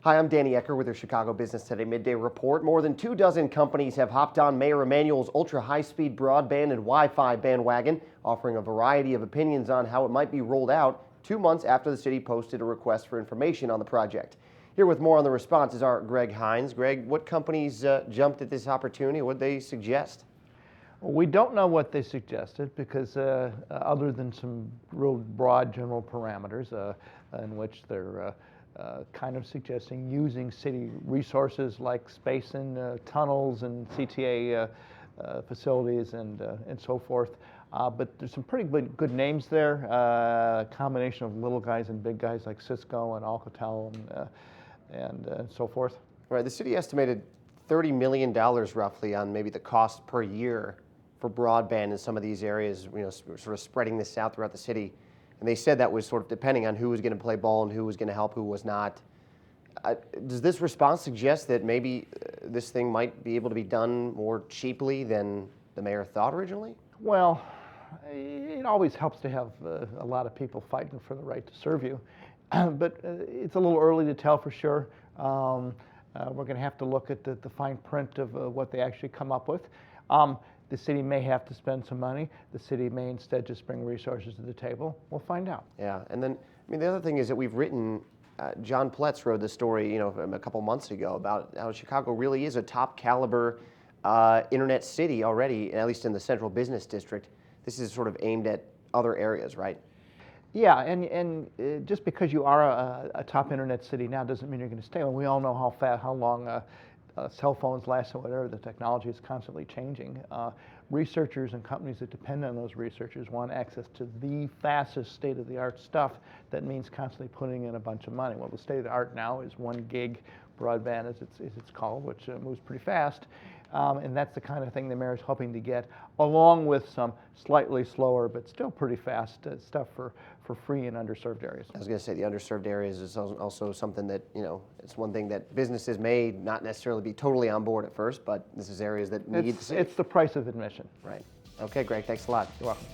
Hi, I'm Danny Ecker with your Chicago Business Today Midday Report. More than 24 companies have hopped on Mayor Emanuel's ultra-high-speed broadband and Wi-Fi bandwagon, offering a variety of opinions on how it might be rolled out 2 months after the city posted a request for information on the project. Here with more on the response is our Greg Hines. Greg, what companies jumped at this opportunity? What did they suggest? Well, we don't know what they suggested because other than some real broad general parameters in which they're kind of suggesting using city resources like space and tunnels and CTA facilities and so forth. But there's some pretty good names there, a combination of little guys and big guys like Cisco and Alcatel and so forth. Right, the city estimated $30 million roughly on maybe the cost per year for broadband in some of these areas, sort of spreading this out throughout the city. And they said that was sort of depending on who was going to play ball and who was going to help, who was not. Does this response suggest that maybe this thing might be able to be done more cheaply than the mayor thought originally? Well, it always helps to have a lot of people fighting for the right to serve you. But it's a little early to tell for sure. We're going to have to look at the fine print of what they actually come up with. The city may have to spend some money. The city may instead just bring resources to the table. We'll find out. Yeah, and then, the other thing is that we've written, John Pletz wrote this story, a couple months ago about how Chicago really is a top caliber internet city already, at least in the central business district. This is sort of aimed at other areas, right? Yeah, and just because you are a top internet city now doesn't mean you're going to stay. And we all know how long cell phones last and whatever. The technology is constantly changing. Researchers and companies that depend on those researchers want access to the fastest state-of-the-art stuff. That means constantly putting in a bunch of money. Well, the state-of-the-art now is 1 gig broadband, as it's called, which moves pretty fast. And that's the kind of thing the mayor is hoping to get, along with some slightly slower but still pretty fast stuff for free in underserved areas. I was going to say the underserved areas is also something that, it's one thing that businesses may not necessarily be totally on board at first, but this is areas that need... It's the price of admission. Right. Okay, Greg, thanks a lot. You're welcome.